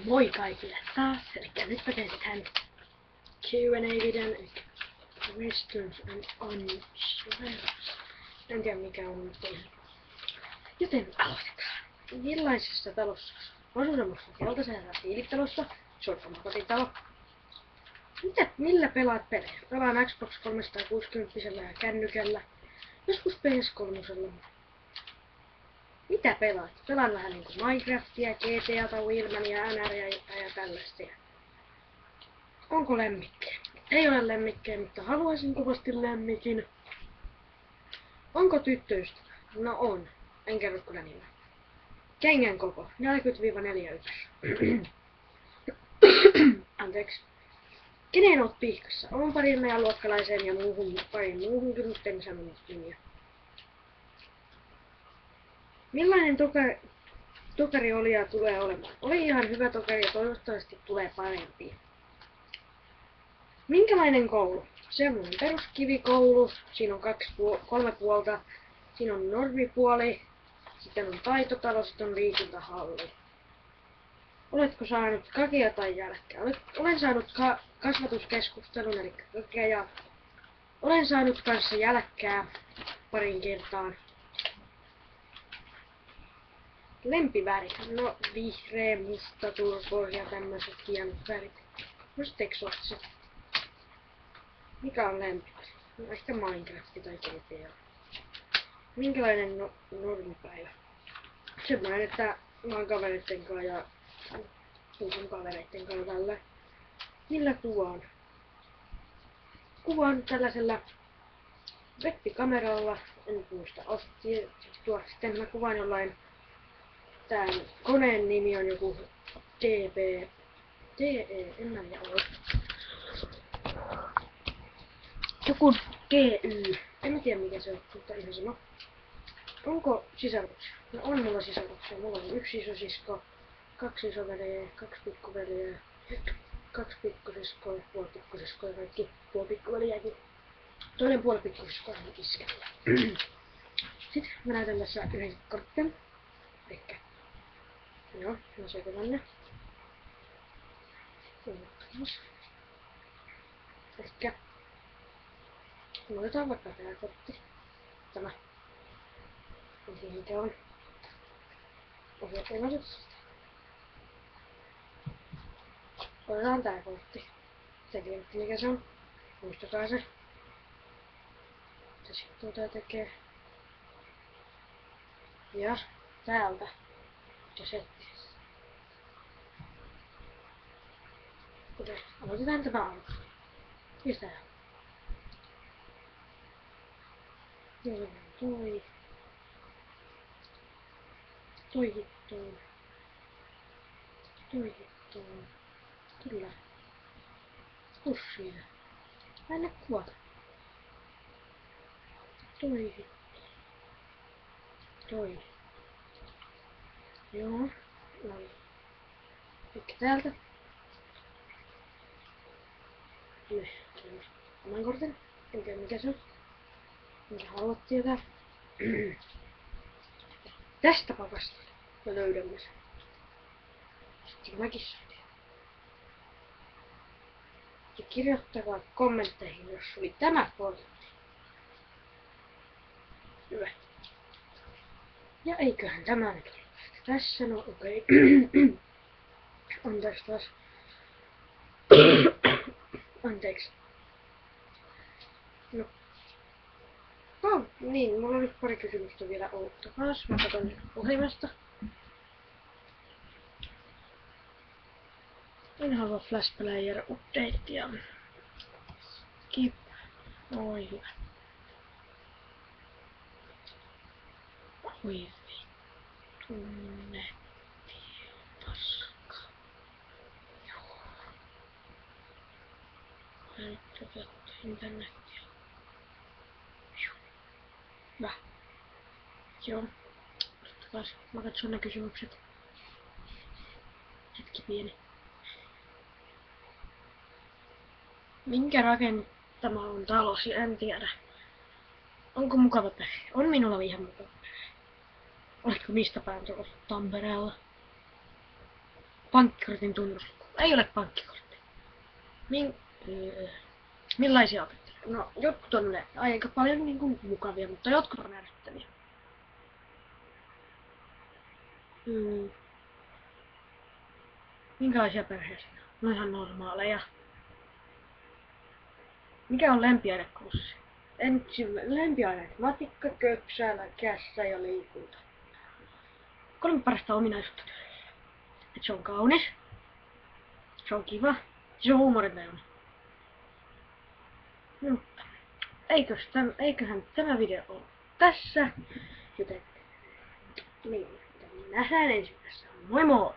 Moi kaikille taas, eli nyt mä teen tähän Q&A-videon, eli Questions and Answers. En tiedä mikä on nyt tehnyt. Joten aloitetaan. Millaisessa talossa asun? Semmoisessa keltaisessa tiilitalossa. Se on oma kotitalo. Millä pelaat pelejä? Pelaan Xbox 360 ja kännykällä. Joskus PS3. Mitä pelaat? Pelaan vähän niinku Minecraftia, GTAta, Wheelmania, NR:ää ja tällaista. Onko lemmikkejä? Ei ole lemmikkejä, mutta haluaisin kovasti lemmikin. Onko tyttöystävä? No on. En kerro kyllä nimeä. Kengän koko. 40-41. Anteeksi. Kenen oot pihkassa? On parin meidän luokkalaiseen ja pariin muuhunkin, mutta en sanonut nimiä. Millainen tokari oli ja tulee olemaan? Oli ihan hyvä tokari ja toivottavasti tulee parempi. Minkälainen koulu? Se on peruskivikoulu. Siinä on kolme puolta. Siinä on normipuoli. Sitten on taitotalo, sitten on liikuntahalli. Oletko saanut kakea tai jälkkää? Olen saanut kasvatuskeskustelun, eli kakea, ja olen saanut kanssa jälkkää parin kertaan. Lempiväri? No vihreä, musta, turkoosi ja tämmöiset hienot värit. Myös eksoottiset. Mikä on lempiväri? No ehkä Minecraft tai GTA. Minkälainen normipäivä? Semmoinen, että mä oon kavereitten kanssa ja sun kavereitten kanssa tällä. Millä kuvaan? Kuvaan tällaisella webbikameralla. En muista sitten mä kuvaan jollain. Tää koneen nimi on joku en mä tiedä ole. Joku GY. En mä tiedä mikä se on, mutta ihan sama. Onko sisaruksia? No on mulla sisaruksia. Mulla on yksi isosisko, kaksi isoveliä, kaksi pikkuveliä, kaksi pikkusiskoa, puoli pikkusiskoa ja kaikki puoli pikkuveliäkin. Toinen puoli pikkusiskoa on iskellä. Sitten mä näytän tässä yhden kortten. Elikkä. Joo, mä soitan tänne. Elikkä. No otetaan vaikka tää kortti. Tämä. En tiedä mikä on. Ohjataan sitä. Otetaan tää kortti. Te tiedätte mikä se on. Muistakaa se. Mitä sitten tää tekee. Ja täältä. Ja setti. Kuten aloitetaan tämä alku. Mistä tää? Joo, toi hittoon. Kyllä. Pussia. Mä en näe kuvata. Toi hittoon. Toi. Joo. Noin. Elikkä täältä. Ne. Oman kortin. En tiedä mikä se on. Mitä haluat tietää? Tästä papasta me löydämme sen. Sitten mäkin saan tietää. Ja kirjoittakaa kommentteihin, jos oli tämä kortti. Hyvä. Ja eiköhän tämä nyt ole tässä, no okei. Anteeksi taas. Anteeksi. No. Oh, niin, mulla on nyt pari kysymystä vielä odottakas. Mä katson puhelimesta. En halua Flash Player updatea. Skip. Oi hyvä. Oi vittu netti. Paska. Joo. Nyt katsotaan internetiä. Hyvä. Joo. Odottakas. Mä katson ne kysymykset. Hetki pieni. Minkä rakentama on talosi? En tiedä. Onko mukava perhe? On minulla ihan mukava perhe. Oletko mistä päin tuolla Tampereella? pankkikortin tunnusluku. Ei ole pankkikortti. Millaisia opettelee? No, jotkut on aika paljon niin kuin mukavia, mutta jotkut on ärsyttäviä. Minkälaisia perheessä? No ihan normaaleja. Mikä on lempiainekurssi? Lempiaineet matikka, köpsää, kässä ja liikunta. 3 parasta ominaisuutta työssä. Et se on kaunis. Se on kiva. Se on huumorintajunnan. Mutta eiköhän tämä video ole tässä. Joten niin, nähdään ensimmäisessä. Moi moi!